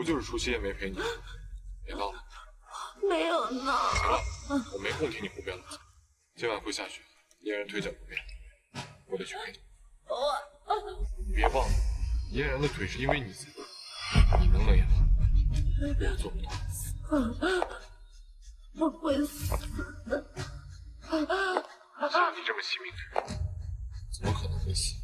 不就是除夕夜没陪你？别闹了。没有呢。行了，我没空听你胡编乱造。今晚会下雪，嫣然腿脚不便，我得去陪她。别忘了，嫣然的腿是因为你才断，你能冷眼旁观，我做不到。我会死的。像你这么惜命的人，怎么可能会死？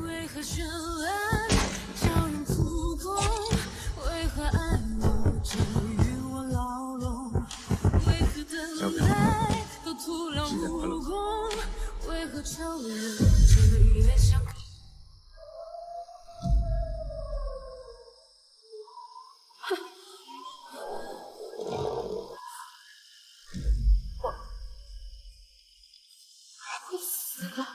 为何绚烂叫人扑空？为何爱我就与我牢笼？为何等待都徒劳无功？为何超越这月相空？我死了。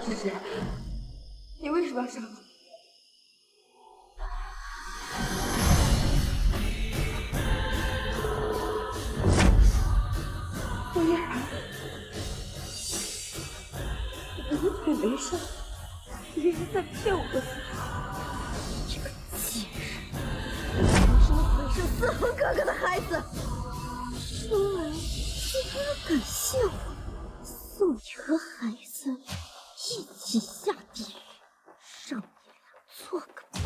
是谁？你为什么要杀我？我嫣然，我的腿没伤，你是在骗我的死。这个贱人，凭什么毁生四魂哥哥的孩子？生来就他敢陷我，送你和孩子一起下地狱，让你俩做个伴。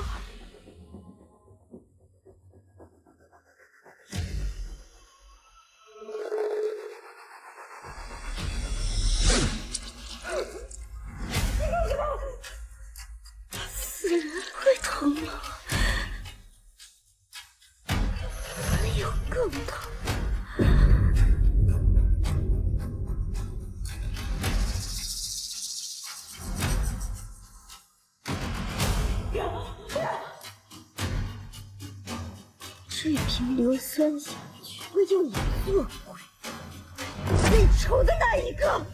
死人会疼吗？还有更疼。这瓶硫酸下去，我有你做鬼，最丑的那一个。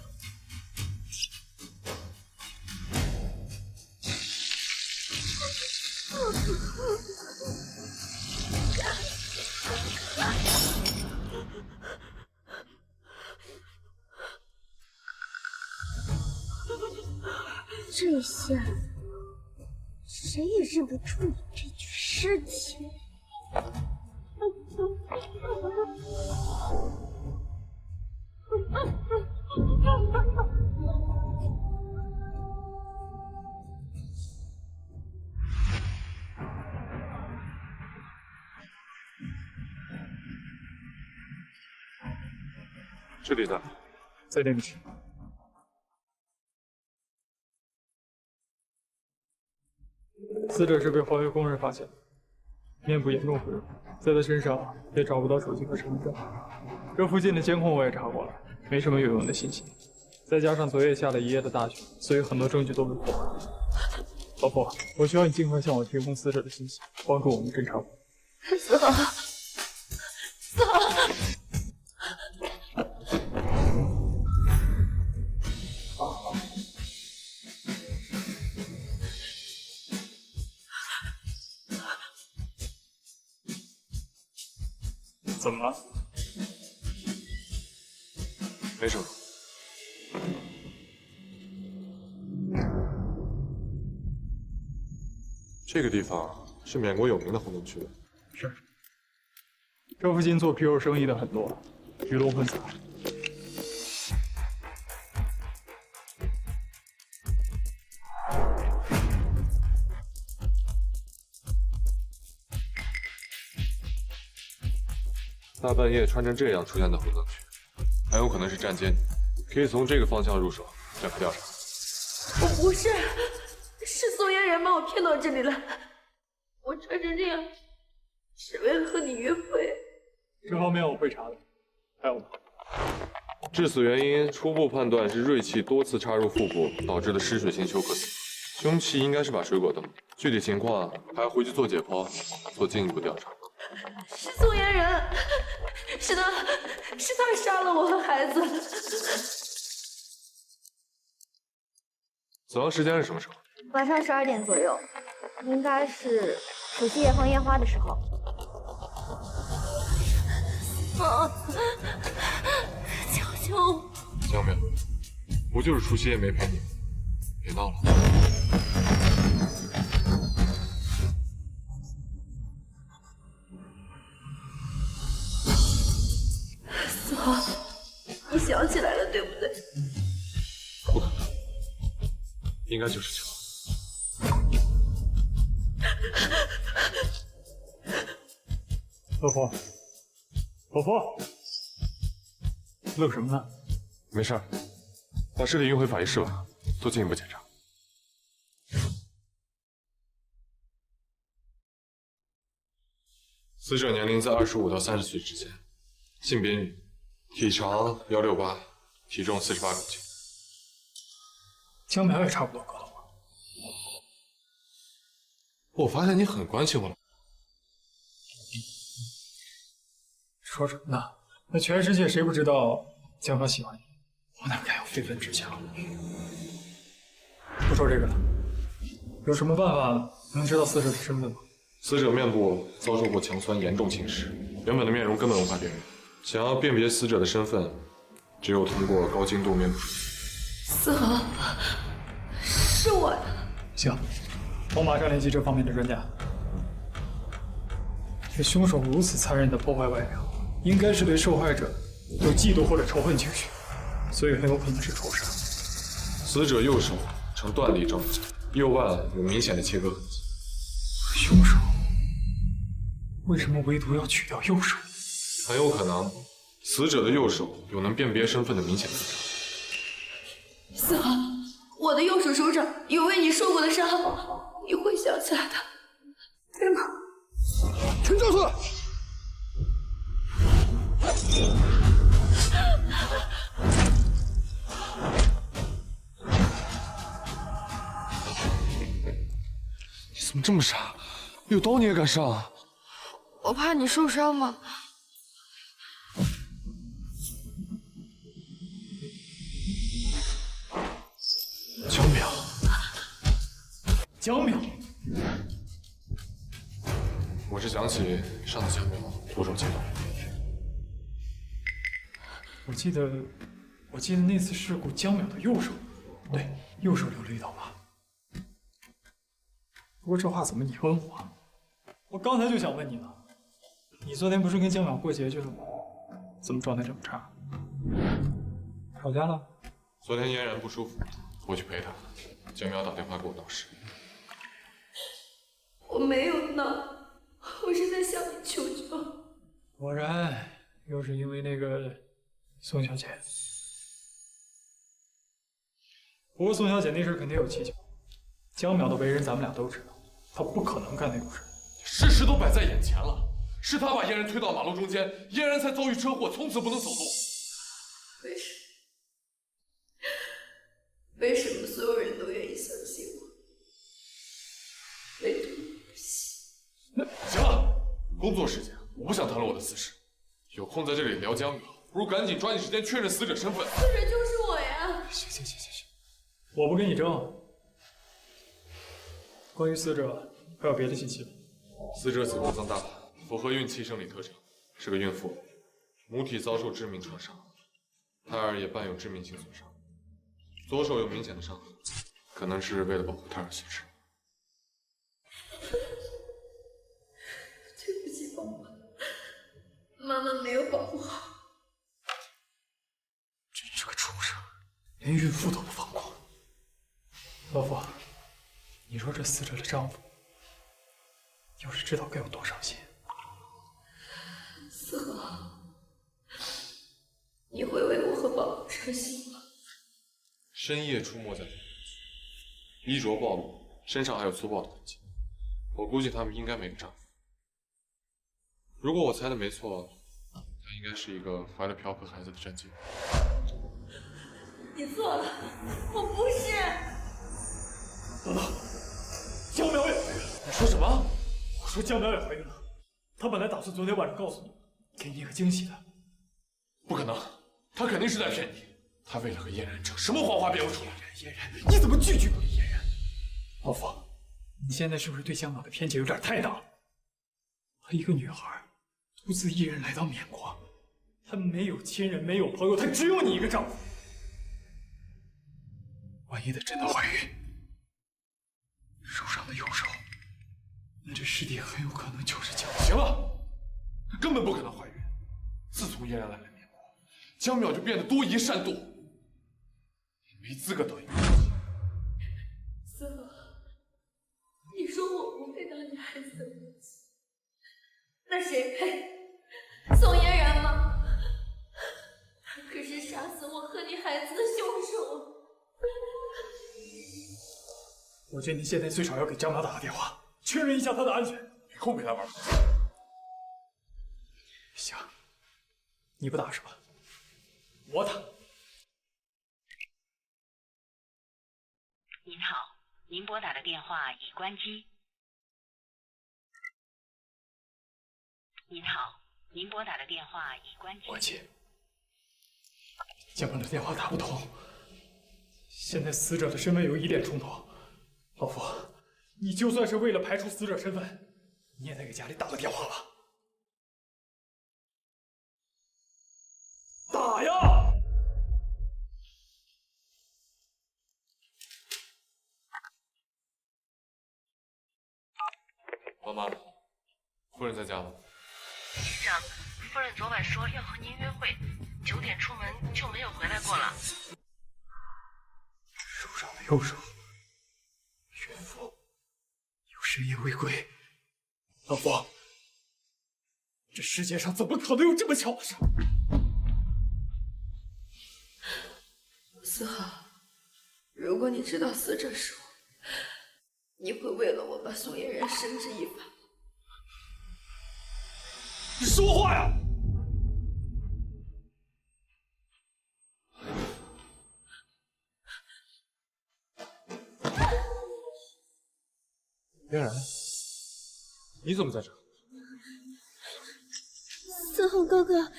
这下谁也认不出你这具尸体。这里的，在那个区。死者是被环卫工人发现的，面部严重毁容，在他身上也找不到手机和身份证。这附近的监控我也查过了，没什么有用的信息。再加上昨夜下了一夜的大雪，所以很多证据都被破坏。老婆，我需要你尽快向我提供死者的信息，帮助我们侦查。死了，死了！怎么了？没什么。这个地方是缅国有名的红灯区。是。这附近做皮肉生意的很多，鱼龙混杂。大半夜穿成这样出现在红灯区，很有可能是站街女，可以从这个方向入手展开调查。不是，是宋嫣然把我骗到这里了。我穿成这样是为了和你约会。这方面我会查的。还有呢？致死原因初步判断是锐器多次插入腹部导致的失血性休克死。凶器应该是把水果灯，具体情况还要回去做解剖，做进一步调查。是宋嫣然，是他杀了我和孩子。死亡时间是什么时候？晚上12点左右，应该是除夕夜放烟花的时候。求求我！江淼，不就是除夕夜没陪你，别闹了。四号，你想起来了对不对？不可能，应该就是巧。老婆，老婆，乐什么呢？没事儿，把尸体运回法医室吧，做进一步检查。死者年龄在25到30岁之间，性别女，体长168，体重48公斤。江苗也差不多够了吧？我发现你很关心我了。说什么呢？那全世界谁不知道江苗喜欢你？我哪敢有非分之想？不说这个了，有什么办法能知道死者的身份吗？死者面部遭受过强酸严重侵蚀，原本的面容根本无法辨认。想要辨别死者的身份，只有通过高精度面部。四号，是我呀。行，我马上联系这方面的专家。这凶手如此残忍地破坏外表，应该是对受害者有嫉妒或者仇恨情绪，所以很有可能是仇杀。死者右手呈断力状态，右腕有明显的切割痕迹。凶手为什么唯独要取掉右手？很有可能，死者的右手有能辨别身份的明显特征。四号，我的右手手掌有为你受过的伤，你会想起来的，对吗？陈教授，你怎么这么傻？有刀你也敢上？我怕你受伤嘛。江淼，江淼，我是想起上次江淼徒手切断。我记得那次事故，江淼的右手，对，右手留了一道疤。不过这话怎么你问我？我刚才就想问你呢。你昨天不是跟江淼过节去了吗？怎么状态这么差？吵架了？昨天嫣然不舒服，我去陪她。江淼打电话给我闹事。我没有闹，我是在向你求救。果然又是因为那个宋小姐。不过宋小姐那事肯定有蹊跷，江淼的为人咱们俩都知道，她不可能干那种事。事实都摆在眼前了，是他把嫣然推到马路中间，嫣然才遭遇车祸，从此不能走路。为什么所有人都愿意相信我？唯独你不信。行了，工作时间，我不想谈论我的私事。有空在这里聊江淼，不如赶紧抓紧时间确认死者身份。死者就是我呀！行，我不跟你争。关于死者还有别的信息吗？死者子宫增大，符合孕期生理特征，是个孕妇，母体遭受致命创伤，胎儿也伴有致命性损伤，左手有明显的伤痕，可能是为了保护胎儿所致。对不起，宝宝，妈妈没有保护好。真是个畜生，连孕妇都不放过。老傅，你说这死者的丈夫要是知道该有多伤心。四号，你会为我和宝宝伤心吗？深夜出没在这里，衣着暴露，身上还有粗暴的痕迹，我估计他们应该没有丈夫。如果我猜的没错，他应该是一个怀了嫖客孩子的战机。你错了，我不是。等等，江淼也怀孕了。你说什么？我说江淼也怀孕了。他本来打算昨天晚上告诉你，给你个惊喜的。不可能，他肯定是在骗你。他为了和嫣然争，什么谎话编不出来。嫣然，你怎么拒绝不了嫣然？老傅，你现在是不是对江淼的偏见有点太大了？她一个女孩，独自一人来到缅国，她没有亲人，没有朋友，她只有你一个丈夫。万一她真的怀孕，手上的右手，那这尸体很有可能就是江淼。行了，她根本不可能怀孕。自从嫣然来了缅国，江淼就变得多疑善妒，你没资格当一个母亲。思和，你说我不配当你孩子的母亲，那谁配？宋嫣然吗？他可是杀死我和你孩子的凶手。我建议你现在最少要给江淼打个电话，确认一下他的安全。没空陪他玩。行，你不打是吧？我打。您好，您拨打的电话已关机。您好，您拨打的电话已关机。我接。江淼的电话打不通，现在死者的身份有疑点冲突。老傅，你就算是为了排除死者身份，你也得给家里打个电话吧。打呀！妈妈，夫人在家吗？先生，夫人昨晚说要和您约会，9点出门就没有回来过了。手上的右手，孕妇又深夜未归。老傅，这世界上怎么可能有这么巧的事？思和，如果你知道死者是我，你会为了我把宋嫣然绳之以法吗？你说话呀！嫣然，你怎么在这？思和哥哥，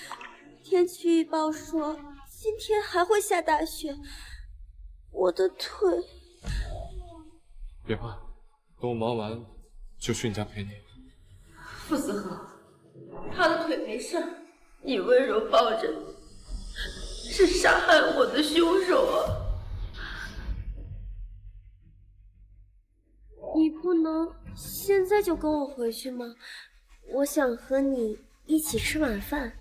天气预报说今天还会下大雪，我的腿……别怕，等我忙完就去你家陪你。傅思和，他的腿没事，你温柔抱着是杀害我的凶手啊！你不能现在就跟我回去吗？我想和你一起吃晚饭。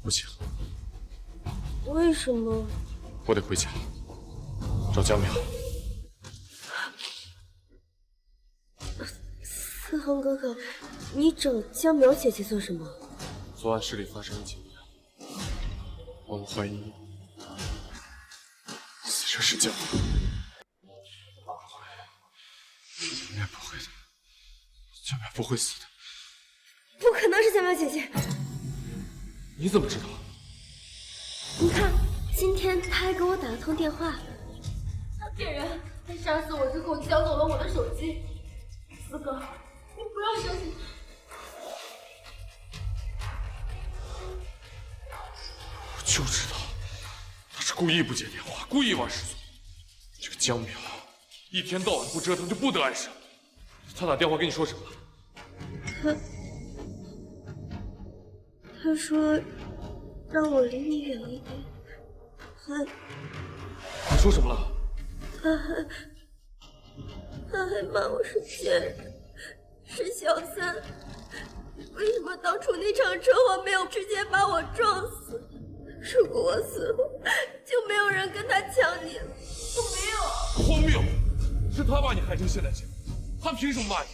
不行，为什么？我得回家找江淼。思恒哥哥，你找江淼姐姐做什么？昨晚市里发生了警案，我们怀疑死者是江淼。应该不会的，江淼不会死的。不可能是江淼姐姐！你怎么知道？你看，今天她还给我打了通电话。她骗人，她杀死我之后抢走了我的手机。思哥，你不要相信我就知道，他是故意不接电话，故意玩失踪。这个江淼一天到晚不折腾就不得安生。他打电话跟你说什么？他说让我离你远一点，你说什么了？他还骂我是贱人，是小三。为什么当初那场车祸没有直接把我撞死？如果我死了，就没有人跟他抢你了。我没有。荒谬！是他把你害成现在这样，他凭什么骂你？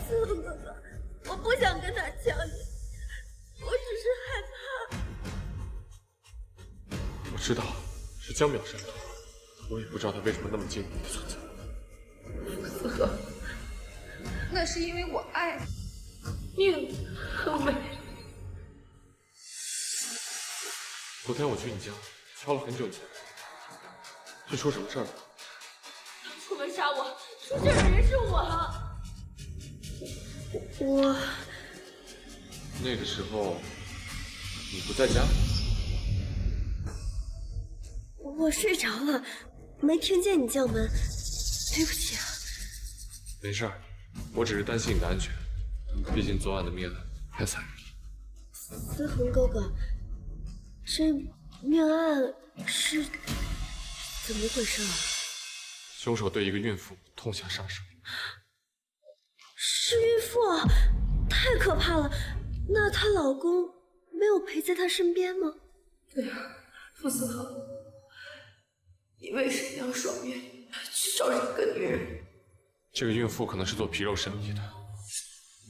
思恒哥哥，我不想跟他抢你，我只是害怕。我知道是江淼杀的，我也不知道他为什么那么介意你的存在。思恒，那是因为我爱你，你很美，天我去你家，敲了很久你才来，是出什么事儿了？出门杀我，出事的人是我。那个时候你不在家？我睡着了，没听见你叫门，对不起啊。没事儿，我只是担心你的安全，毕竟昨晚的命案太残忍了。思恒哥哥，这命案是怎么回事啊？凶手对一个孕妇痛下杀手。是孕妇啊，太可怕了。那她老公没有陪在她身边吗？对啊，傅思恒，你为什么要爽约去找这个女人？这个孕妇可能是做皮肉生意的，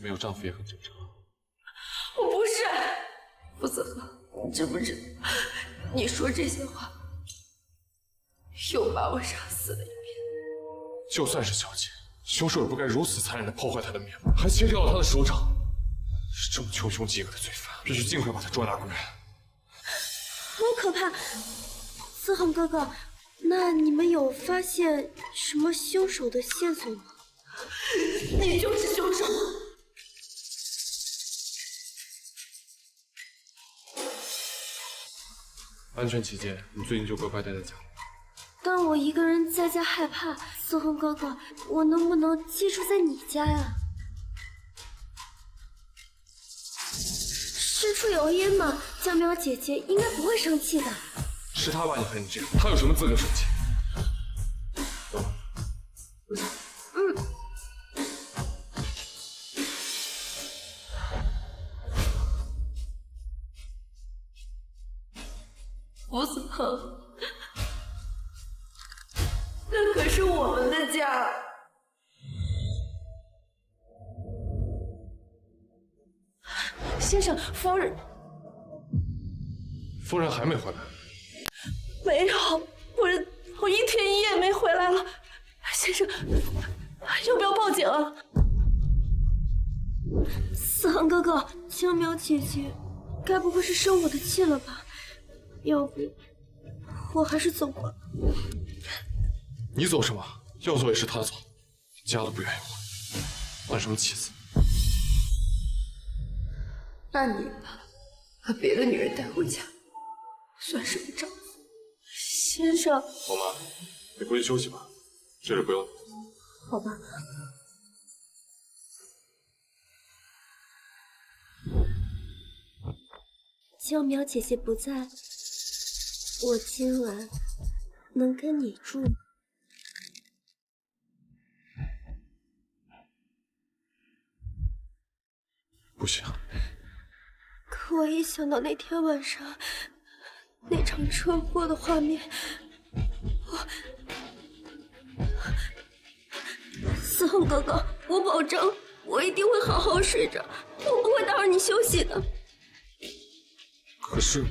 没有丈夫也很正常。我不是，傅思恒，你知不知道，你说这些话，又把我杀死了一遍。就算是小姐，凶手也不该如此残忍地破坏她的面部，还切掉了她的手掌。是这么穷凶极恶的罪犯，必须尽快把他捉拿归案。好可怕！思恒哥哥，那你们有发现什么凶手的线索吗？你就是凶手！安全起见，你最近就乖乖待在家里。但我一个人在家害怕，思恒哥哥，我能不能寄住在你家呀？事出有因嘛，江苗姐姐应该不会生气的。是他把你害成这样，他有什么资格生气？走吧。傅思恒，那可是我们的家。先生，夫人，夫人还没回来。没有，夫人，我一天一夜没回来了。先生，要不要报警啊？思恒哥哥，江苗姐姐，该不会是生我的气了吧？要不，我还是走吧。你走什么？要走也是他走，家都不愿意回，换什么妻子？那你把别的女人带回家，算什么丈夫？先生，宝妈，你回去休息吧，这里不用你。好吧。江苗姐姐不在，我今晚能跟你住吗？不行。可我一想到那天晚上那场车祸的画面，思恒哥哥，我保证，我一定会好好睡着，我不会打扰你休息的。可是，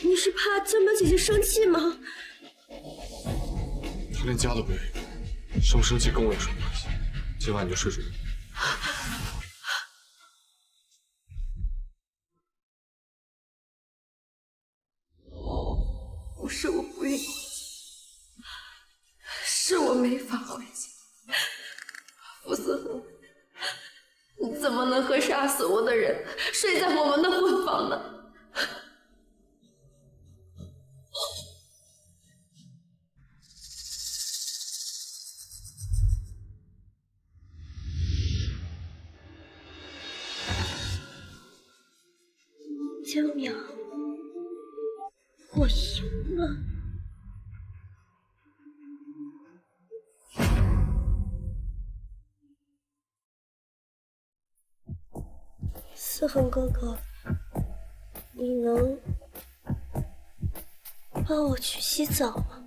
你是怕江苗姐姐生气吗？她连家都不愿意回，生不生气跟我有什么关系？今晚你就睡睡。不是我不愿意回家，是我没法回家。傅思恒，你怎么能和杀死我的人睡在我们的婚房呢？江苗，我赢了。思恒哥哥，你能帮我去洗澡吗？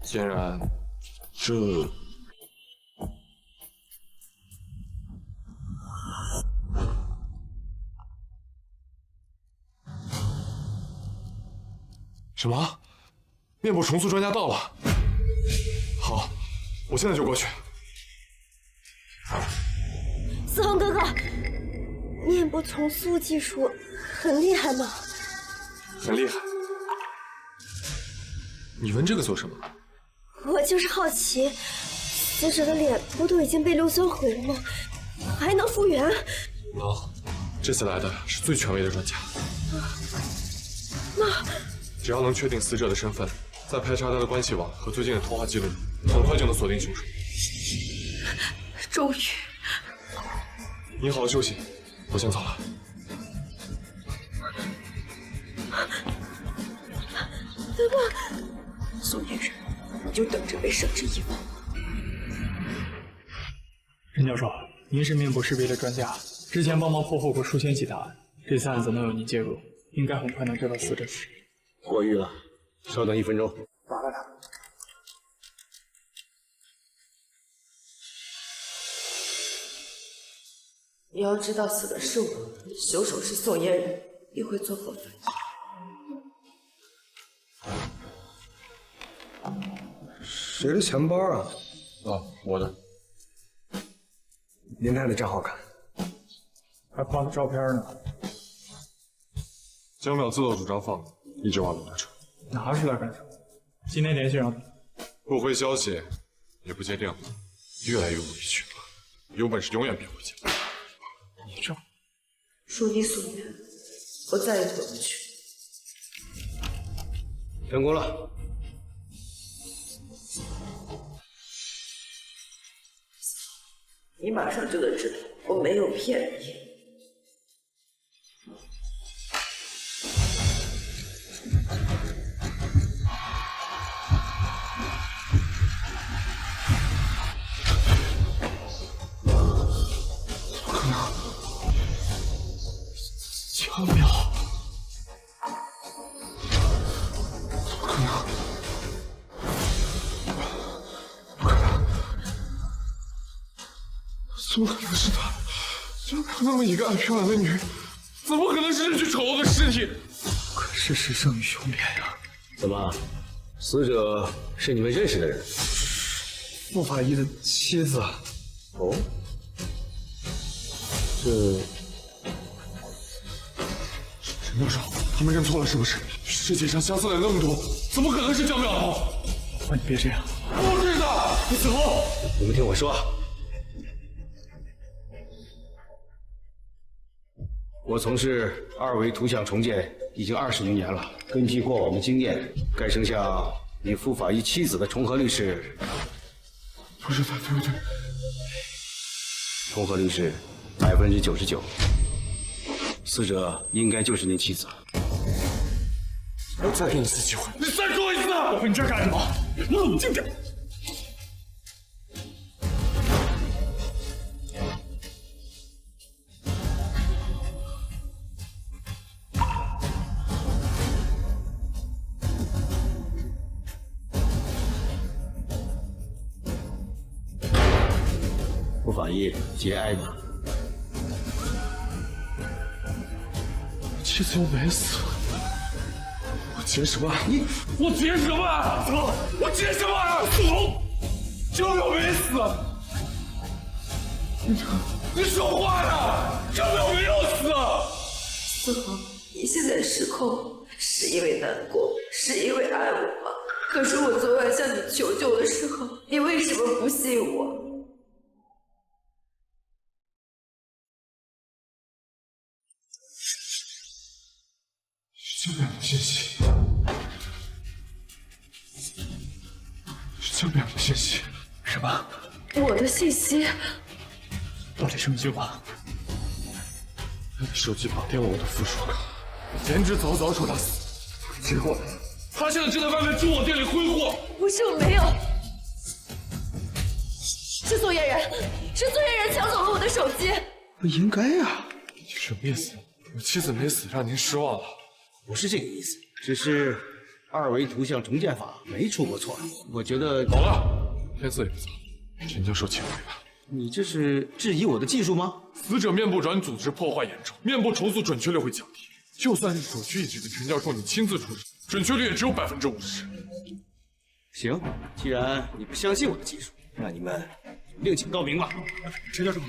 既然这……什么？面部重塑专家到了。好，我现在就过去。思恒哥哥，面部重塑技术很厉害吗？很厉害。你问这个做什么？我就是好奇，死者的脸不都已经被硫酸毁了吗？还能复原？能。这次来的是最权威的专家。那只要能确定死者的身份，再排查他的关系网和最近的通话记录，很快就能锁定凶手。终于。你好好休息，我先走了。怎么？宋嫣然，你就等着被绳之以法。任教授，您是面部识别的专家，之前帮忙破获过数千起大案，这次案子能有您介入，应该很快能知道死者是谁。过誉了，稍等1分钟。打了他。你要知道死的是我，凶手是宋嫣然，你会作何反应？谁的钱包啊？我的。您看这真好看。还放了照片呢。江淼自作主张放的，一直挖不得着。拿出来干什么？今天联系上他。不回消息，也不接电话，越来越无理取闹。有本事永远别回家。你这恕你所愿，我再也回不去。成功了。你马上就能知道，我没有骗你。江淼，不可能，怎么可能是他？江淼那么一个爱漂亮的女人，怎么可能是人去丑陋的尸体？可事实胜于雄辩呀！怎么，死者是你们认识的人？傅法医的妻子。哦，这陈教授，他们认错了是不是？世界上相似的人那么多，怎么可能是江淼？哇，你别这样，不是的，你走。你们听我说，我从事2维图像重建已经20余年了。根据过往的经验，该生像与傅法医妻子的重合率是，不是他，对不对？重合率是99%。死者应该就是您妻子。我再给你一次机会，你再说我一次！我问你这干什么？冷静点。傅法医节哀吧。妻子又没死，我结什么？我结什么？走！我结什么？走！江淼没死，你说话呀！江淼没有死。思恒，你现在失控，是因为难过，是因为爱我吗？可是我昨晚向你求救的时候，你为什么不信我？江淼的信息，是江淼的信息。什么？我的信息？到底什么情况？他的手机绑定了我的附属卡，简直早早说他死。结果他现在正在外面住我店里挥霍。不是，我没有，是宋嫣然，是宋嫣然抢走了我的手机。不应该呀！你什么意思？我妻子没死，让您失望了？不是这个意思，只是2维图像重建法没出过错。我觉得好了，天色也不早，陈教授请回吧。你这是质疑我的技术吗？死者面部软组织破坏严重，面部重塑准确率会降低。就算是首屈一指的陈教授你亲自处理，准确率也只有50%。行，既然你不相信我的技术，那你们另请高明吧。陈教授，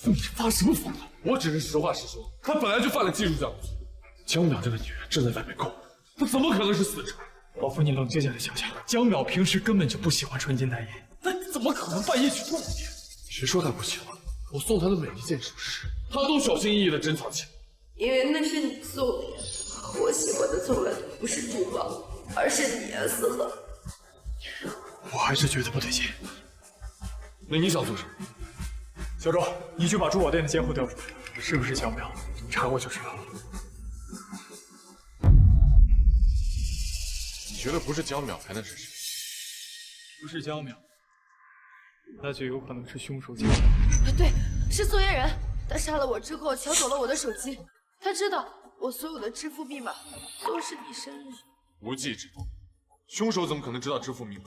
你是发什么疯了？我只是实话实说，他本来就犯了技术这样的错。江淼这个女人正在外面勾引，她怎么可能是死者？老夫，你冷静下来想想，江淼平时根本就不喜欢穿金戴银，那你怎么可能半夜去撞见？谁说她不喜欢？我送她的每一件首饰，她都小心翼翼地珍藏起来。因为那是你送的，我喜欢的从来都不是珠宝，而是你啊，思恒。我还是觉得不对劲。那你想做什么？小周，你去把珠宝店的监控调出来，是不是江淼？查过就知道了。你觉得不是江淼还能是谁？不是江淼，那就有可能是凶手江淼。对，是宋嫣然。他杀了我之后抢走了我的手机，他知道我所有的支付密码都是你生日。无稽之谈，凶手怎么可能知道支付密码？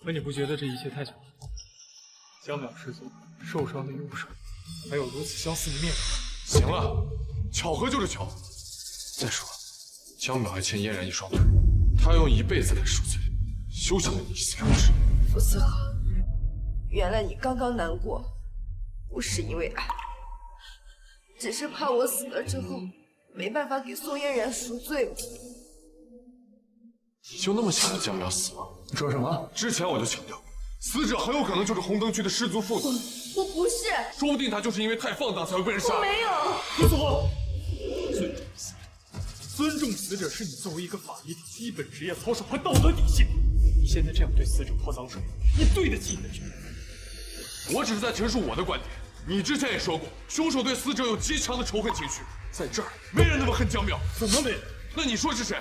可你不觉得这一切太巧了？江淼失踪，受伤的右手，还有如此相似的面孔。行了，巧合就是巧合。再说了，江淼还欠嫣然一双腿，他要用一辈子来赎罪，休想让你一死了之。傅思恒，原来你刚刚难过，不是因为爱，只是怕我死了之后没办法给宋嫣然赎罪。你就那么想要江淼死吗？你说什么？之前我就强调，死者很有可能就是红灯区的失足妇女，我不是，说不定他就是因为太放荡才会被人杀。我没有。傅思恒，尊重死者是你作为一个法医的基本职业操守和道德底线。你现在这样对死者泼脏水，你对得起你的权利？我只是在陈述我的观点。你之前也说过，凶手对死者有极强的仇恨情绪，在这儿没人那么恨江淼。怎么没人？那你说是谁？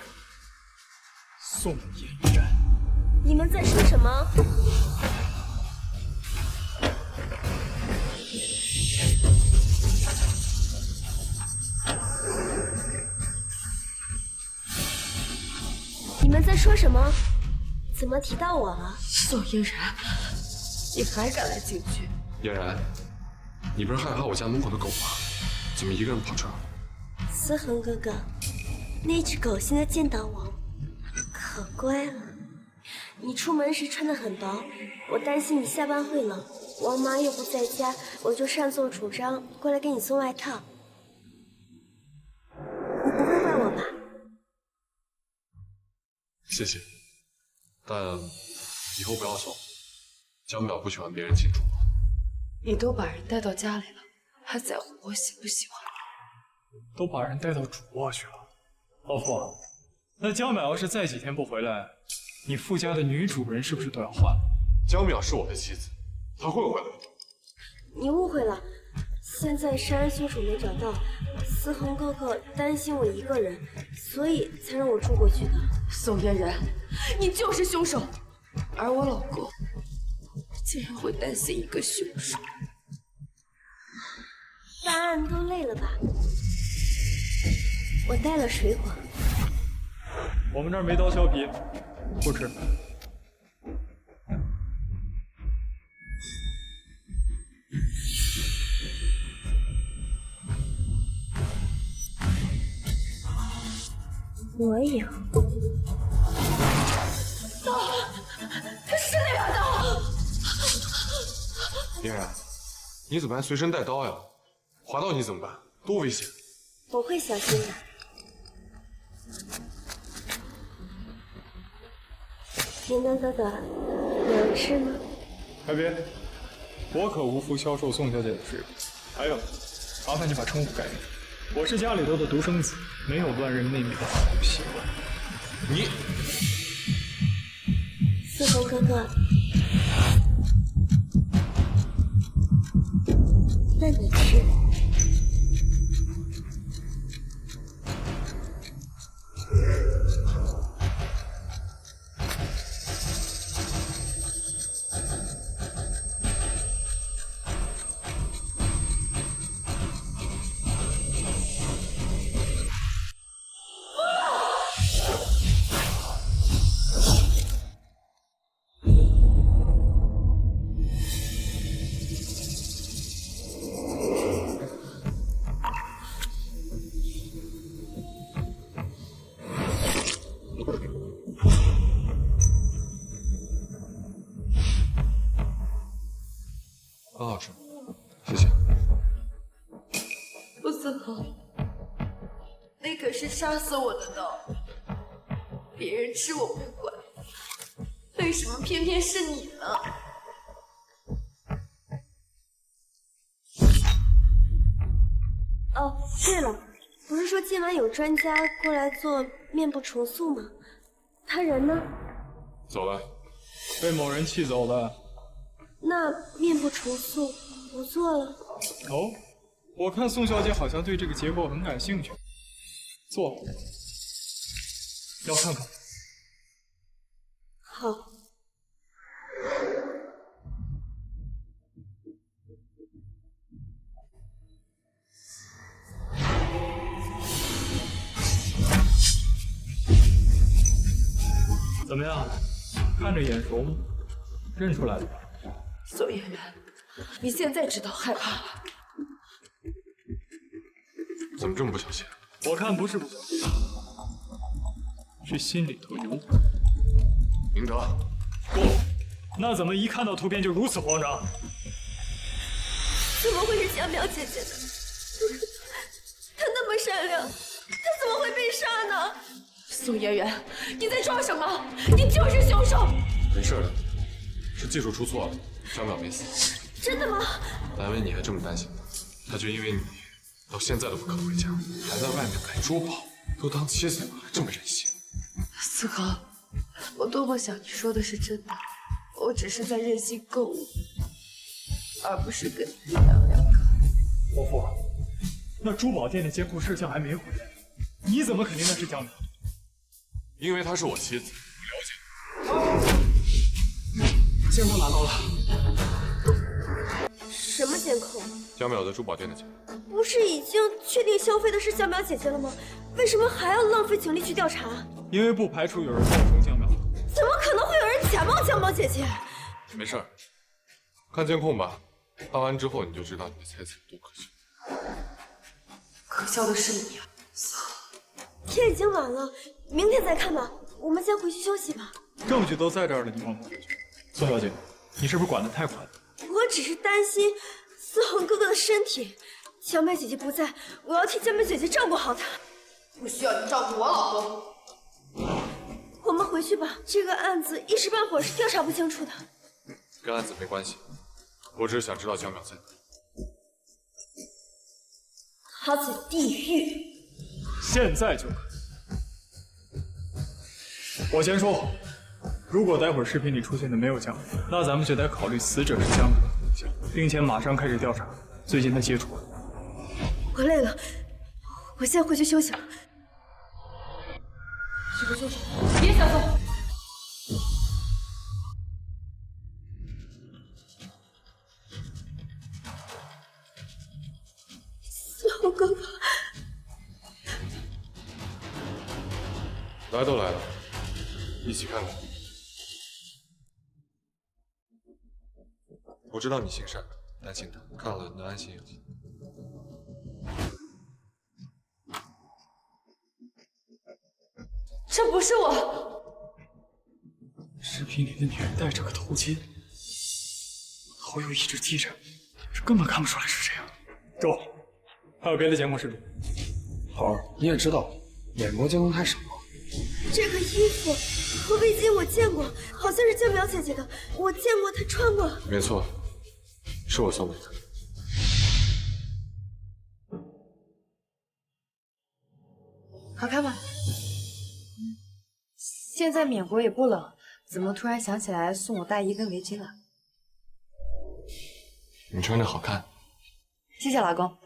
宋嫣然。你们在说什么？你们在说什么？怎么提到我了？宋嫣然，你还敢来警局？嫣然，你不是害怕我家门口的狗吗？怎么一个人跑这儿？思恒哥哥，那只狗现在见到我，可乖了。你出门时穿得很薄，我担心你下班会冷。王妈又不在家，我就擅作主张过来给你送外套。你不会怪我吧？谢谢，但以后不要送。江淼不喜欢别人进厨房。你都把人带到家里了，还在乎我喜不喜欢？都把人带到主卧去了。老傅，那江淼要是再几天不回来，你傅家的女主人是不是都要换了？江淼是我的妻子，她会回来的。你误会了，现在杀人凶手没找到，思恒哥哥担心我一个人，所以才让我住过去的。宋嫣然，你就是凶手，而我老公竟然会担心一个凶手。办案都累了吧？我带了水果。我们这儿没刀削皮，不吃。我有。是那把刀！嫣然，你怎么还随身带刀呀？划到你怎么办？多危险！我会小心的。明灯哥哥，有吃吗？开别，我可无福消受宋小姐的水果。还有，麻烦你把称呼改名。我是家里头的独生子，没有乱认妹妹的好习惯。你，思恒哥哥，那你吃。很好吃。恒，那可是杀死我的刀，别人吃我不管，为什么偏偏是你呢？哦，对了，不是说今晚有专家过来做面部重塑吗？他人呢？走了。被某人气走了。那面部重塑不做了？哦，我看宋小姐好像对这个结构很感兴趣。做，要看看。好。怎么样？看着眼熟吗？认出来了吧？宋嫣然，你现在知道害怕了？怎么这么不小心？我看不是不小心，是心里头有鬼。明德，够了！那怎么一看到图片就如此慌张？怎么会是江淼姐姐呢？她那么善良，她怎么会被杀呢？宋嫣然，你在装什么？你就是凶手！没事的，是技术出错了，江淼没死。真的吗？难为你还这么担心他，他就因为你到现在都不肯回家，还在外面买珠宝，都当妻子了还这么任性。思恒，我多么想你说的是真的，我只是在任性购物，而不是跟你两个。伯父，那珠宝店的监控摄像还没回来，你怎么肯定那是江淼？因为她是我妻子，我了解。监控拿到了。什么监控？江淼在珠宝店的监控。不是已经确定消费的是江淼姐姐了吗？为什么还要浪费警力去调查？因为不排除有人冒充江淼。怎么可能会有人假冒江淼姐姐？没事儿，看监控吧，看完之后你就知道你的猜测多可笑。可笑的是你啊！天已经晚了，明天再看吧。我们先回去休息吧。证据都在这儿了，你忘不回去？宋小姐，你是不是管得太宽了？我只是担心思恒哥哥的身体。江淼姐姐不在，我要替江淼姐姐照顾好她。不需要你照顾我老公。我们回去吧，这个案子一时半会儿是调查不清楚的。跟案子没关系，我只是想知道江淼在哪。他在地狱。现在就可以。我先说，如果待会儿视频里出现的没有江淼，那咱们就得考虑死者是江淼的形象，并且马上开始调查最近的接触。我累了，我先回去休息了。去不休息？别想走！思恒哥哥，来都来了，一起看看。我知道你心善，担心他，看了能安心养心。这不是我。视频里的女人戴着个头巾，头又一直低着，这根本看不出来是谁啊！周，还有别的监控视频？好，你也知道，眼膜监控太少了。这个衣服和围巾我见过，好像是江淼姐姐的，我见过她穿过。没错，是我送给他。好看吗？现在缅国也不冷，怎么突然想起来送我大衣跟围巾了？你穿着好看。谢谢老公。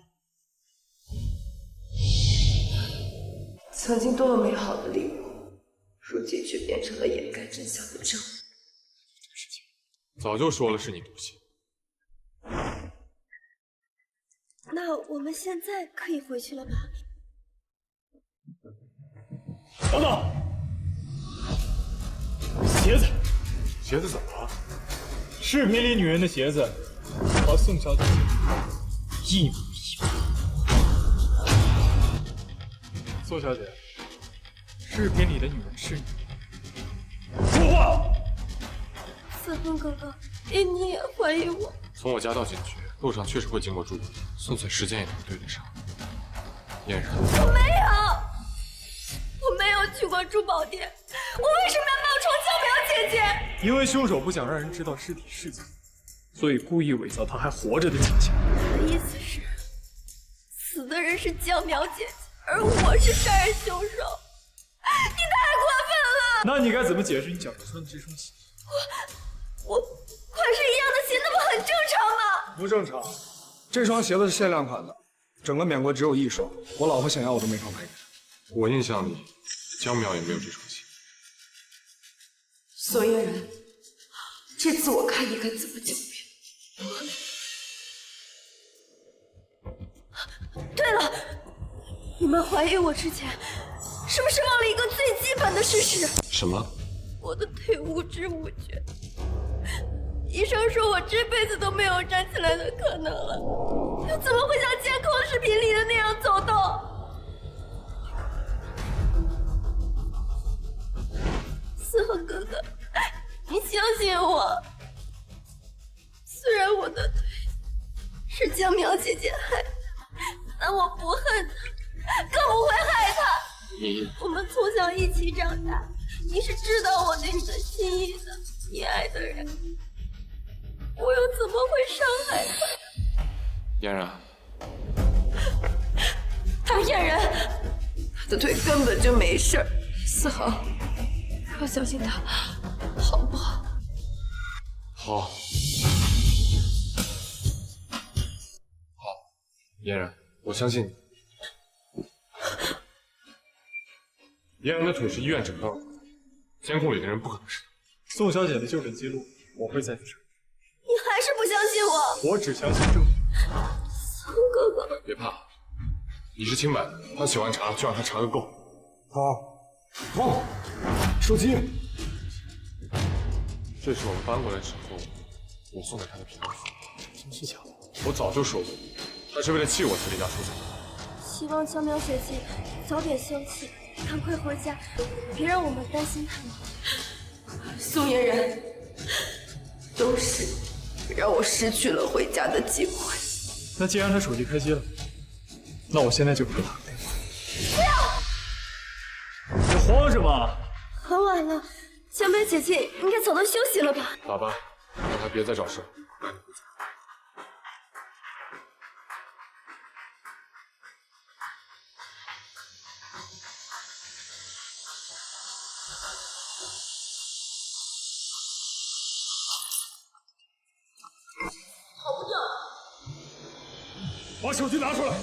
曾经多么美好的礼物，如今却变成了掩盖真相的证物。早就说了是你毒气。那我们现在可以回去了吧？等等，鞋子，鞋子怎么了？视频里女人的鞋子和宋小姐一模一样。宋小姐，视频里的女人是你。说话！思恒哥哥，你也怀疑我？从我家到警局，路上确实会经过珠宝店，算算时间也能对得上。嫣然，我没有去过珠宝店，我为什么要冒充江苗姐姐？因为凶手不想让人知道尸体是自己，所以故意伪造他还活着的景象。你的意思是，死的人是江苗姐姐，而我是杀人凶手？你太过分了！那你该怎么解释你脚上穿的这双鞋？我款式一样的鞋，那不很正常吗？不正常，这双鞋子是限量款的，整个缅国只有一双，我老婆想要我都没法买给她。我印象里江苗也没有这双鞋。宋嫣然，这次我看你该怎么狡辩。对了，你们怀疑我之前，是不是忘了一个最基本的事实？什么？我的腿无知无觉。医生说我这辈子都没有站起来的可能了，又怎么会像监控视频里的那样走动？思恒哥哥，你相信我。虽然我的腿是江苗姐姐害的，但我不恨她，更不会害她。我们从小一起长大，你是知道我对你的心意的，你爱的人，我又怎么会伤害他？嫣然，他是骗人，他的腿根本就没事儿。思恒，要相信他，好不好？好，嫣然，我相信你。嫣然的腿是医院整到的，监控里的人不可能是他。宋小姐的就诊记录我会再去查，你还是不相信我？我只相信证据。宋哥哥，别怕，你是清白的，他喜欢查就让他查个够。好，手机。这是我们搬过来之后我送给他的平安符，真是假的？我早就说过，他是为了气我才离家出走。希望江苗姐姐早点休息，赶快回家，别让我们担心她了。宋嫣然，都是让我失去了回家的机会。那既然他手机开机了，那我现在就给他打个电话。你慌什么？很晚了，江苗姐姐应该早都休息了吧？打吧，让他别再找事。把手机拿出来！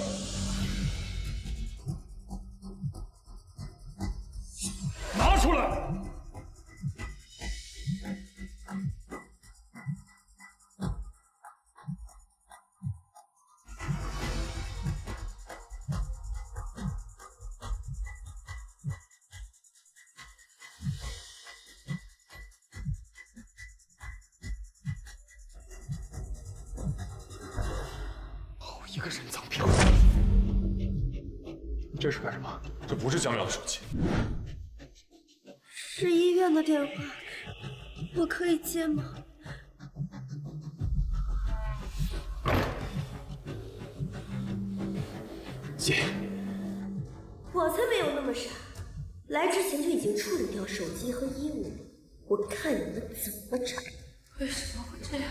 拿出来！好一个人赃票！你这是干什么？这不是江苗的手机。是医院的电话，我可以接吗？接。我才没有那么傻，来之前就已经处理掉手机和衣物了。我看你们怎么查。为什么会这样？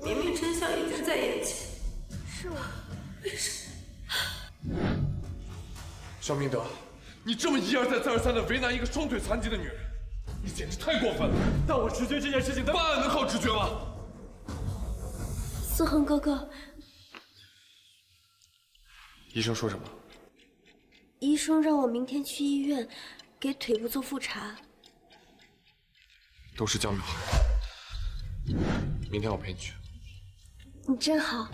明明真相已经在眼前。是我，为什么？肖明德，你这么一而再再而三的为难一个双腿残疾的女人，你简直太过分了。但我直觉这件事情的办案能靠直觉吗？思恒哥哥，医生说什么？医生让我明天去医院给腿部做复查。都是江苗。明天我陪你去。你真好。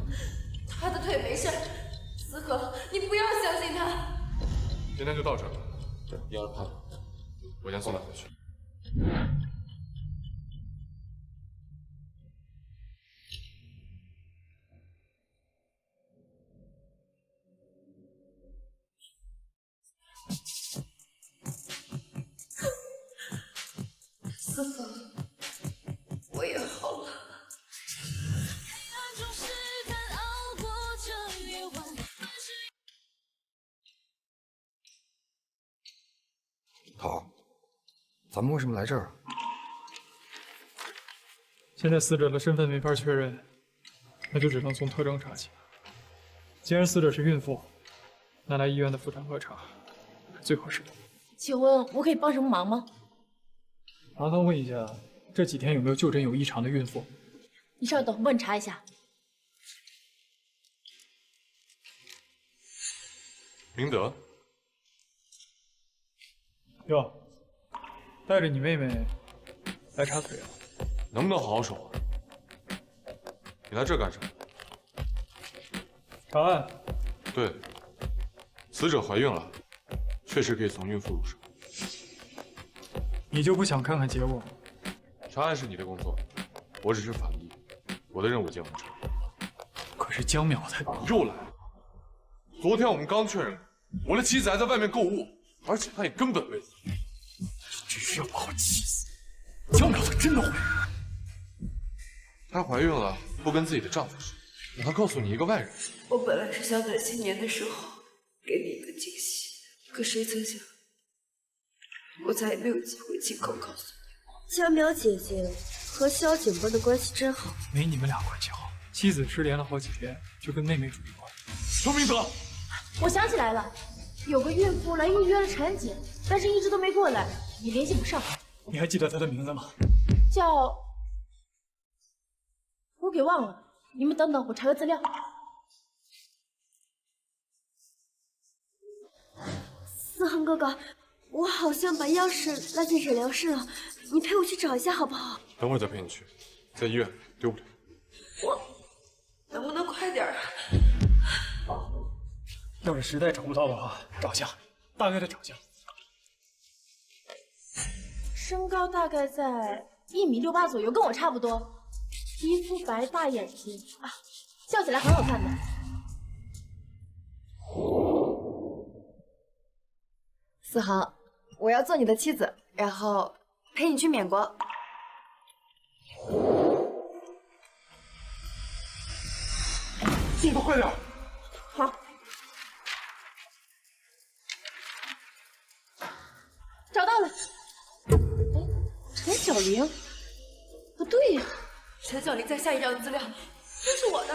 他的腿没事，思恒，你不要相信他。今天就到这儿了，嫣然怕了，我先送她回去。思恒，我也好了。黑暗中试探熬过这夜晚，但是桃，咱们为什么来这儿？现在死者的身份没法确认，那就只能从特征查起。既然死者是孕妇，那来医院的妇产科查是最合适的。请问我可以帮什么忙吗？麻烦问一下，这几天有没有就诊有异常的孕妇？你稍等，我帮你查一下。明德，哟，带着你妹妹来查腿啊？能不能好好说话？你来这干什么？查案。对，死者怀孕了，确实可以从孕妇入手。你就不想看看结果吗？查案是你的工作，我只是法医，我的任务已经完成。可是江淼他又来了。昨天我们刚确认过，我的妻子还在外面购物，而且她也根本未死。只需要把我气死。江淼她真的怀孕？她怀孕了，不跟自己的丈夫说，让她告诉你一个外人。我本来是想在新年的时候给你一个惊喜，可谁曾想，我再也没有机会亲口告诉你。江淼姐姐和萧景波的关系真好。没你们俩关系好，妻子失联了好几天，就跟妹妹住一块。邱明德，我想起来了，有个孕妇来预约了产检，但是一直都没过来，也联系不上。你还记得她的名字吗？叫……我给忘了。你们等等，我查个资料。思恒哥哥，我好像把钥匙落进诊疗室了，你陪我去找一下好不好？等会儿再陪你去，在医院丢不了。能不能快点啊？要是实在找不到的话，长相，大概的长相。身高大概在1.68米左右，跟我差不多。皮肤白，大眼睛啊，笑起来很好看的。思恒，我要做你的妻子，然后陪你去缅国。速度快点！好。找到了。哎，陈小玲，不对呀。陈小玲在下一张资料，这是我的。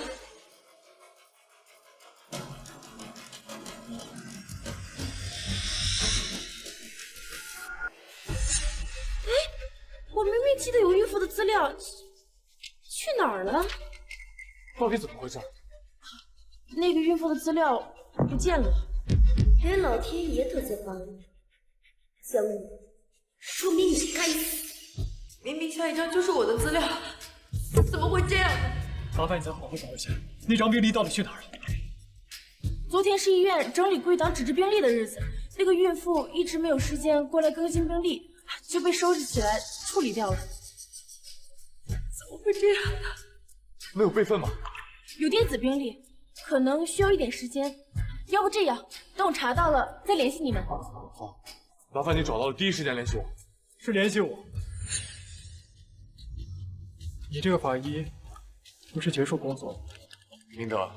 哎，我明明记得有孕妇的资料，去哪儿了？到底怎么回事？那个孕妇的资料不见了。连老天爷都在帮你，江宇，说明你该死。明明下一张就是我的资料，怎么会这样呢？麻烦你再好好找一下，那张病历到底去哪儿了？昨天是医院整理归档纸质病历的日子，那个孕妇一直没有时间过来更新病历，就被收拾起来处理掉了。怎么会这样呢？没有备份吗？有电子病历，可能需要一点时间。要不这样，等我查到了再联系你们。好，麻烦你找到了第一时间联系我。是联系我。你这个法医不是结束工作吗？明德，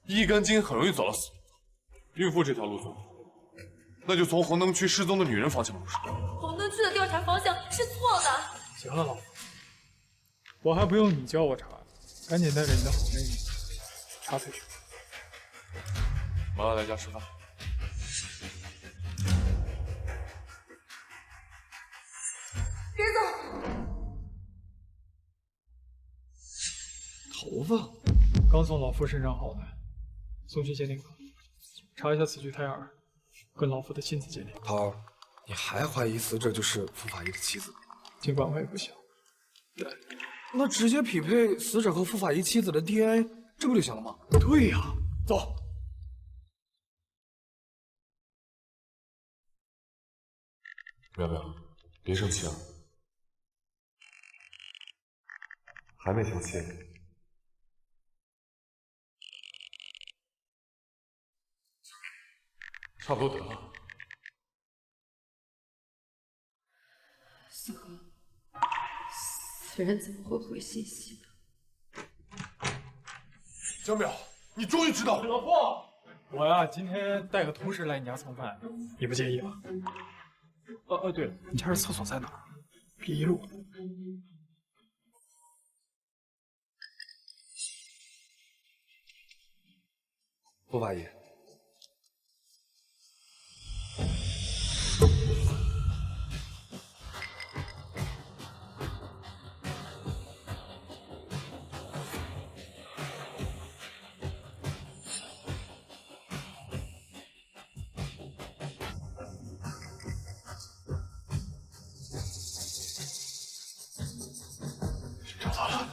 一根筋很容易走到死。孕妇这条路走，那就从红灯区失踪的女人方向入手。红灯区的调查方向是错的。行了，老夫，我还不用你教我查，赶紧带着你的好妹妹查腿去。麻烦来家吃饭。别走！头发刚从老夫身上薅来，送去鉴定科，查一下此具胎儿跟老夫的亲子鉴定。桃儿，你还怀疑死者就是傅法医的妻子？尽管我也不想。那直接匹配死者和傅法医妻子的 DNA， 这不就行了吗？对呀，走。苗苗，别生气啊。还没生气？差不多得了。思恒，死人怎么会回信息呢？江淼，你终于知道了。老夫，我呀今天带个同事来你家蹭饭，你不介意吧？对了，你家这厕所在哪儿？B1路。傅法医，找到了。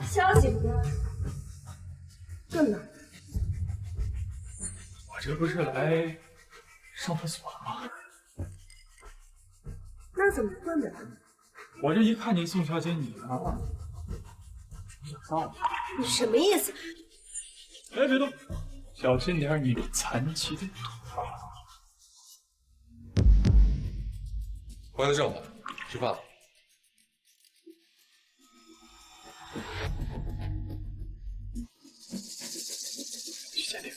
萧警官，干嘛？我这不是来上厕所的吗？那怎么会呢？我这一看见宋小姐你呢，我想上去。你什么意思？哎，别动，小心点你这残疾的腿。回来正好，吃饭了。去鉴定。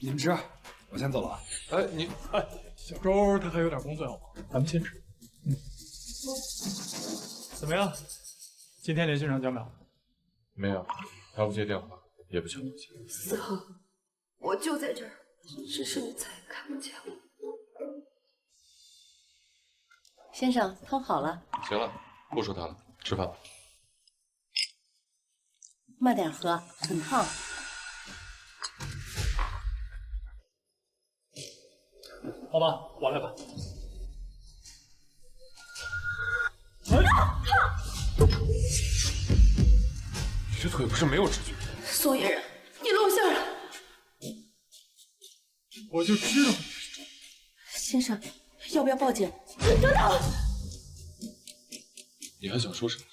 你们吃，我先走了。哎，你小周他还有点工作要忙，咱们先吃。怎么样？今天联系上江淼？没有，他不接电话，也不想留下。思恒，我就在这儿，只是你再也看不见我。先生，汤好了，行了，不说他了，吃饭吧。慢点喝，很烫。好吧，我来吧。你这腿不是没有知觉？宋嫣然，你露馅了！我就知道。先生，要不要报警？你还想说什么？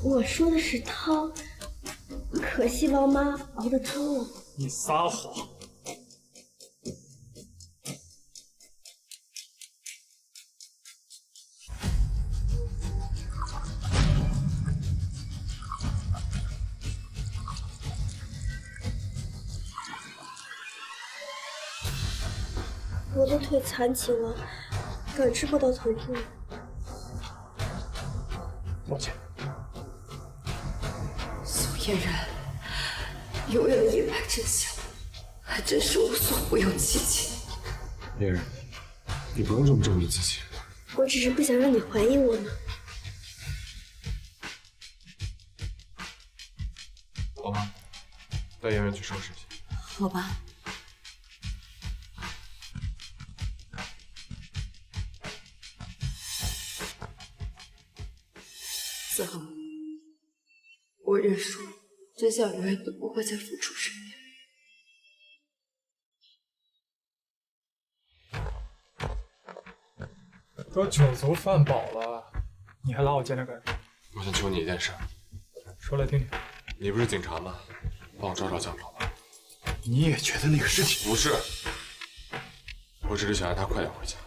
我说的是汤，可惜王妈熬的汤了。你撒谎！我的腿残疾了，感知不到疼痛。抱歉。宋嫣然，永远的隐瞒真相，还真是无所不用其极。嫣然，你不用这么证明自己。我只是不想让你怀疑我呢。好吧，带嫣然去收拾去。好吧。思恒，我认输，真相永远都不会在付出身边。都酒足饭饱了，你还拉我进来干什么？我想求你一件事。说来听听。你不是警察吗？帮我找找江淼吧。你也觉得那个尸体不是？我只是想让他快点回家。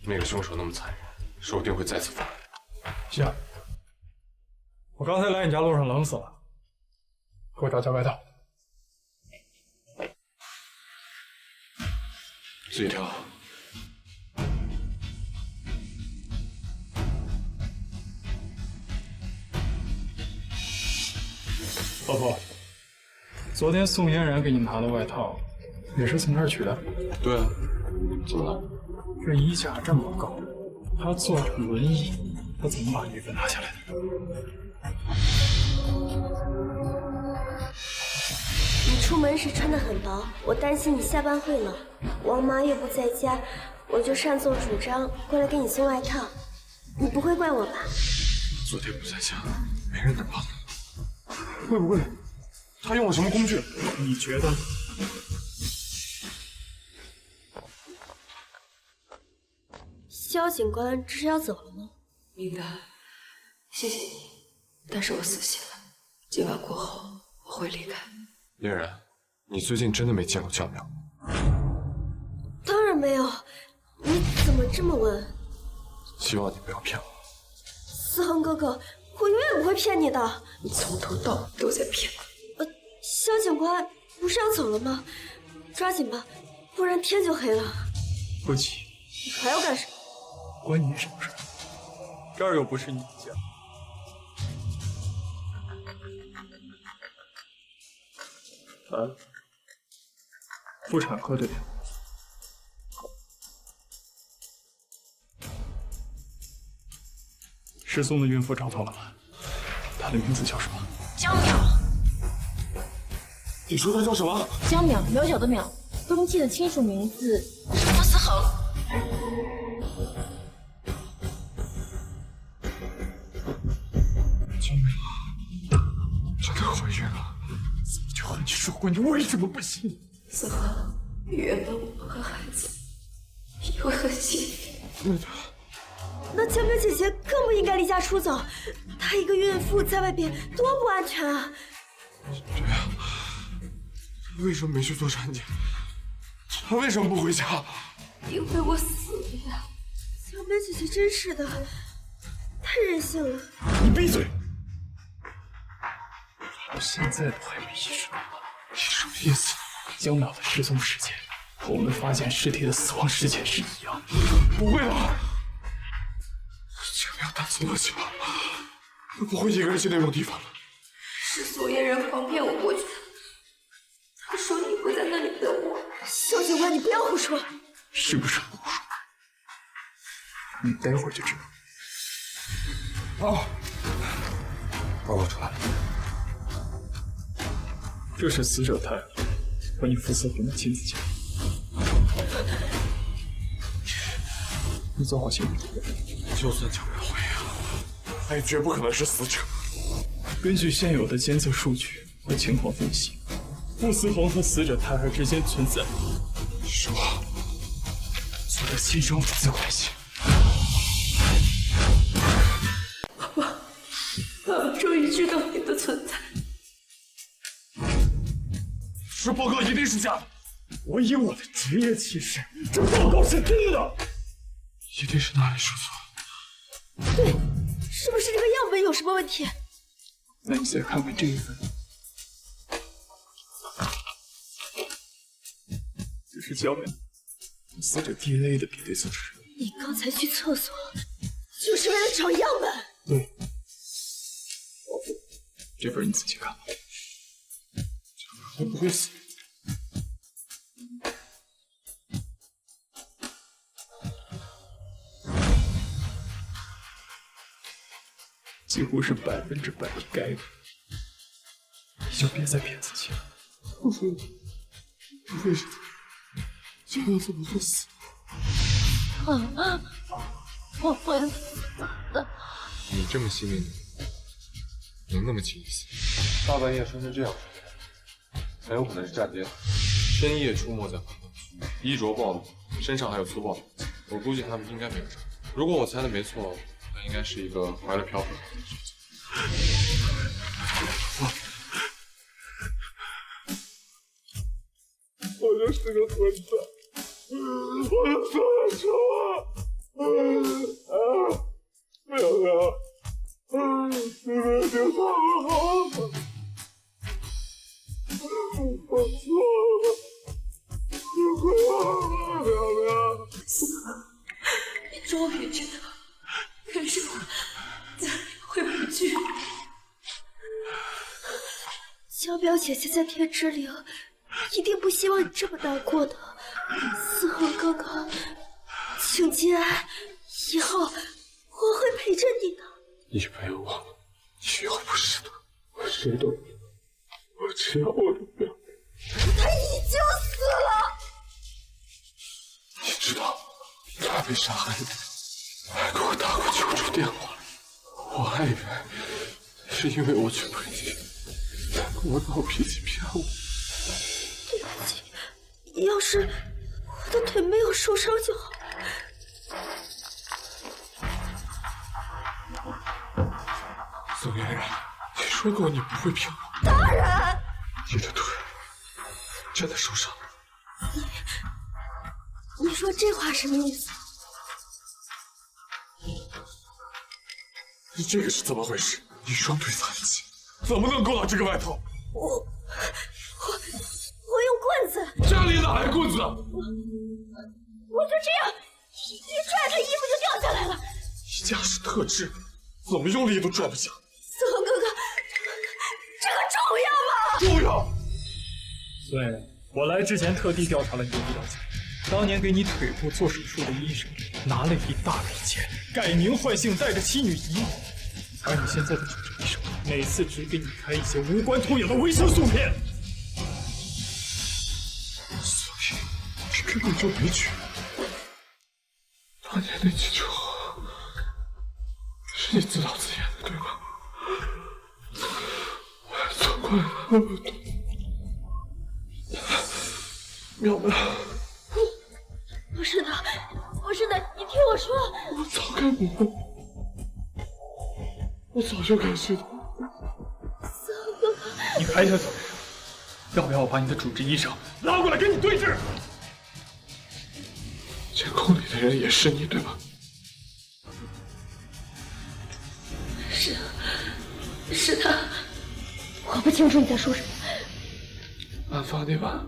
那个凶手那么残忍，说不定会再次犯案。行。我刚才来你家路上冷死了，给我找件外套。自己挑。老婆，昨天宋嫣然给你拿的外套，也是从这儿取的？对啊，怎么了？这衣架这么高，他坐着轮椅，他怎么把衣服拿下来的？你出门时穿得很薄，我担心你下班会冷。王妈又不在家，我就擅作主张过来给你送外套。你不会怪我吧？昨天不在家，没人能帮他。会不会他用了什么工具？你觉得？萧警官这是要走了吗？明白，谢谢你，但是我死心了。今晚过后我会离开。嫣然，你最近真的没见过江淼？当然没有，你怎么这么问？希望你不要骗我。思恒哥哥，我永远不会骗你的。你从头到尾都在骗我。肖警官不是要走了吗？抓紧吧，不然天就黑了。不急，你还要干什么？关你什么事？这儿又不是你家。来了，妇产科的电话。失踪的孕妇找到了吗？她的名字叫什么？江淼，你说她叫什么？江淼，渺小的淼，登记的亲属名字是傅思恒。救命啊！真的怀孕了？怎么就和你说过？你为什么不信？思恒，原谅我和孩子，因为很幸运。那江淼姐姐更不应该离家出走，她一个孕妇在外边多不安全啊！对呀，为什么没去做产检？她为什么不回家？因为我死了呀！江淼姐姐真是的，太任性了。你闭嘴！到现在都还没意识到，你什么意思？江淼的失踪时间和我们发现尸体的死亡时间是一样的。不会吧？江淼打错了家，她不会一个人去那种地方吧？是宋嫣然诓骗我过去的。他说你会在那里等我。肖警官，你不要胡说。是不是胡说？你待会儿就知道。啊！报告出来了。这是死者泰勒和你傅思恒的亲子鉴定。你做好心理准备。就算江淼怀孕了，她也绝不可能是死者。根据现有的监测数据和情况分析，傅思恒和死者泰尔之间存在说的亲生母子关系。爸爸终于知道你的存在。这报告一定是假的，我以我的职业歧视，这报告是对的，一定是哪里说错了。对，是不是这个样本有什么问题？那你再看看这一份，这是江淼死者 DNA 的比对测试。你刚才去厕所就是为了找样本？对，这份你仔细看吧。会不会死？几乎是100%应该的，你就别再骗自己了。为什么？江淼怎么会死？我会死的。你这么细腻的人，能那么轻易死？大半夜出现这样的事，很有可能是站街，深夜出没在环岛区，衣着暴露，身上还有粗暴的武器。我估计他们应该没有杀。如果我猜的没错，那应该是一个怀了嫖客的女人。我就是个混蛋，我的错了，没有了，你们就放我好吗？我错了，你回我吧，苗苗。你终于知道为什么家里会不聚。江淼姐姐在天之灵一定不希望你这么难过的。思恒哥哥，请节哀，以后我会陪着你的。你陪我，你以后不是的，我谁都不要，我只要我的表妹。他已经死了。你知道他被杀害的还给我打过救助电话，我还以为是因为我去陪你，才跟我闹脾气骗我。对不起，要是我的腿没有受伤就好。宋嫣然，你说过你不会骗我。当然。你的腿真的受伤了。你说这话什么意思？这个是怎么回事？你双腿残疾，怎么能够到这个外头？我用棍子，家里哪来棍子？我就这样一拽，他衣服就掉下来了。你家是特制的，怎么用力都拽不响。思恒哥哥，这个重要吗？重要。孙嫣然，我来之前特地调查了你的医疗记录。当年给你腿部做手术的医生拿了一大笔钱，改名换姓，带着妻女移民。而你现在的主治医生，每次只给你开一些无关痛痒的维生素片。所以你根本就没去。当年那几句话是你自导自演的，对吧？我还错怪了那么多。淼淼。不是的，不是的，你听我说。我早该明白，我早就该知道。思恒哥哥，你还想怎么样？要不要我把你的主治医生拉过来跟你对质？监控里的人也是你，对吧？是他。我不清楚你在说什么。案发那晚，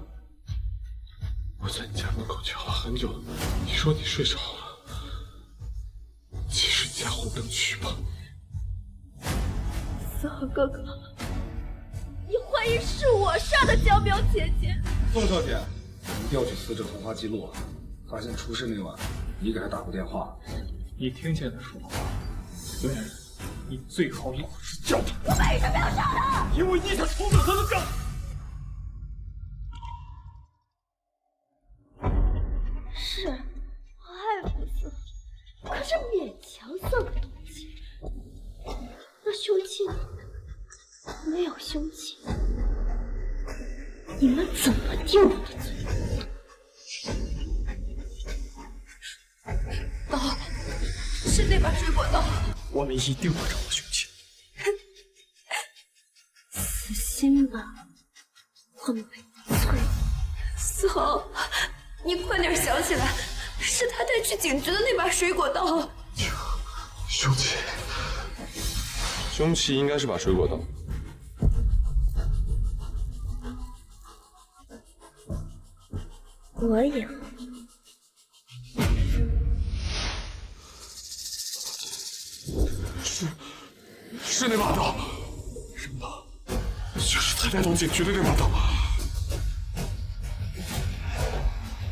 我在你家门口敲了很久的门，你说你睡着了，其实你家红灯区吧？思恒哥哥，你怀疑是我杀的江淼姐姐？宋小姐，我们调取死者通话记录，发现出事那晚你给他打过电话。你听见他说的话，孙嫣然，你最好老实交代。我为什么要杀他？因为你想重蹈他的账。是，我爱不死，可是勉强算个动机。那凶器呢？没有凶器，你们怎么定我的罪？刀，是那把水果刀。我们一定会找到凶器。死心吧，我们被催。思恒，你快点想起来，是他带去警局的那把水果刀。凶器，凶器应该是把水果刀。我有。是那把刀，什么刀？就是他带到警局的那把刀。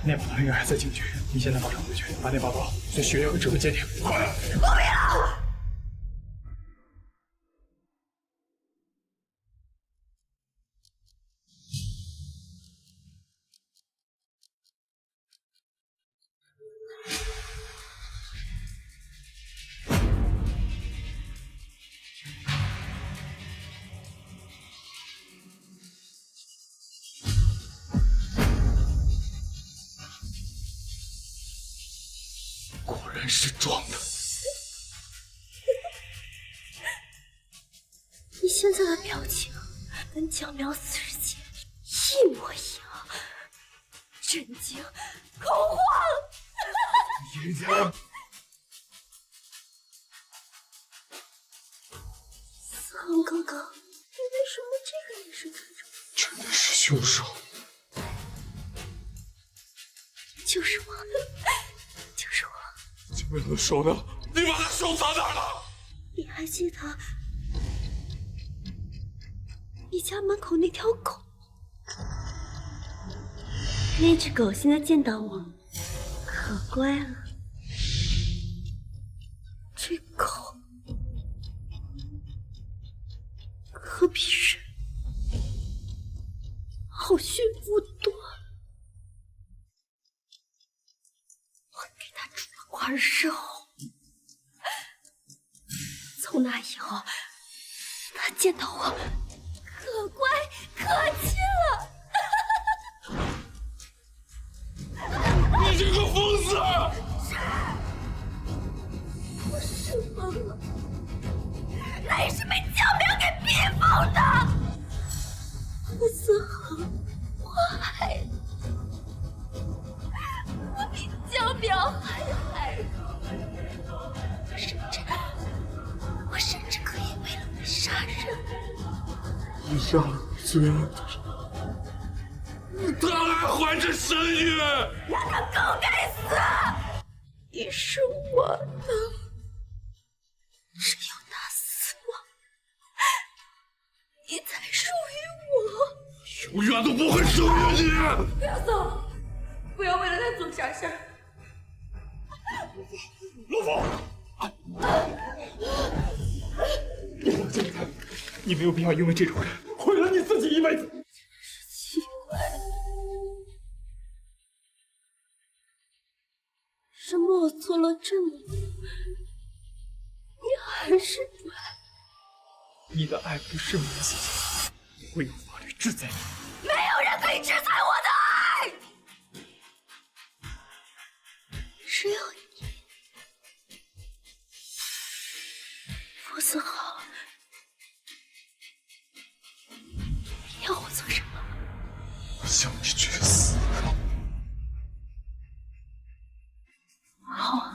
那把刀应该还在警局，你现在马上回去，把那把刀在学院和指纹鉴定，快！我不要！果然是装的。你现在的表情跟江淼死之前一模一样，震惊、恐慌。叶家，思恒哥哥，你为什么这个眼神看着我？真的是凶手。就是我，就是我。江淼的手呢？你把他手藏哪儿了？你还记得你家门口那条狗？那只狗现在见到我，可乖了。这狗可比人好驯服多了。我给它煮了块肉，从那以后，它见到我可乖可亲了。你这个疯子！我是疯了，那也是被江淼给逼疯的。思恒，我爱你，我比江淼还爱你，我甚你杀了我最爱的人，他还怀着身孕，让他狗该死！你是我的，只有他死了，你才属于我，永远都不会属于你。不要走，不要为了他做傻事儿。老冯，你没有必要因为这种人毁了你自己一辈子。奇怪，什么我做了这么多，你还是不爱？你的爱不是没有界限，会有法律制裁你。没有人可以制裁我的爱，只有你。傅思豪，你要我做什么？我向你去死！好啊。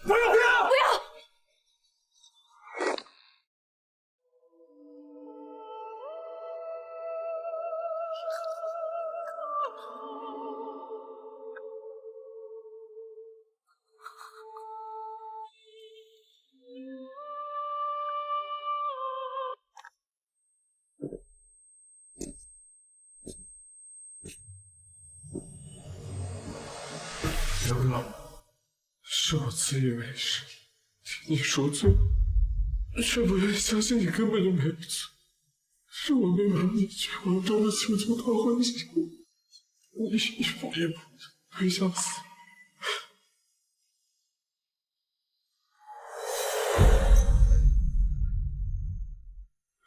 不要！不要！不要！瑶瑶，是我自以为是，替你赎罪，却不愿意相信你根本就没有错。是我没把你绝望中的求求他唤醒，你一步一步推向死。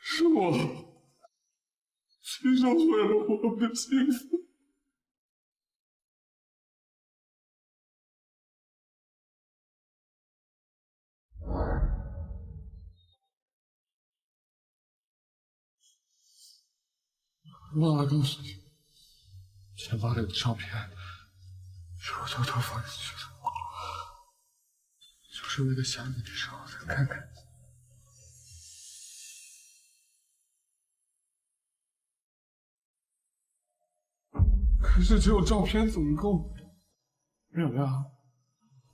是我亲手毁了我们的幸福。忘了告诉你，钱包里的照片是我偷偷放进去的，就是为了想你的时候再看看。可是只有照片怎么够？妙妙，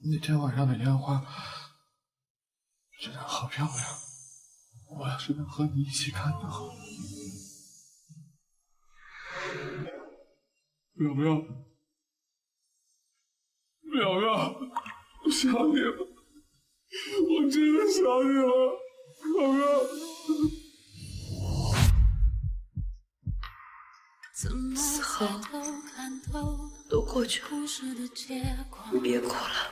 那天晚上的烟花真的好漂亮，我要是能和你一起看就好。淼淼，淼淼，我想你了，我真的想你了，淼淼。思豪，都过去了，你别哭了。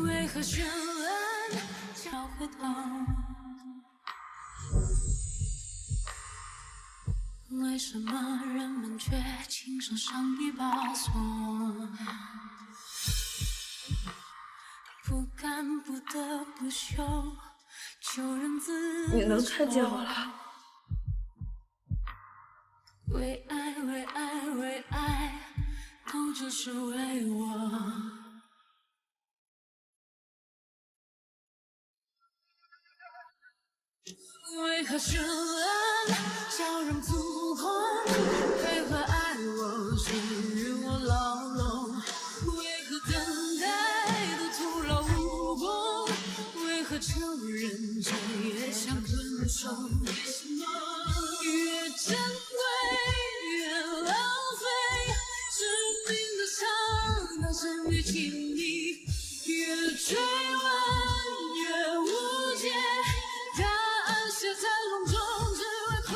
为何绚烂叫回头？为什么人们却轻手上一把锁？不敢不得不休，就让自己你能看见我了？为爱，为爱，为爱，都只是为我。为何绚烂叫人足恐？为何爱我是与我牢笼？为何等待都徒劳无功？为何承认却也像困兽？为什么越珍贵越浪费？致命的伤到身于情敌，越追问越无解。写在笼中，只为困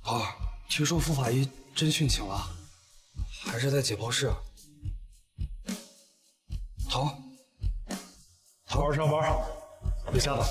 啊，听说傅法医真殉情了，还是在解剖室。桃，好好上班，回家吧。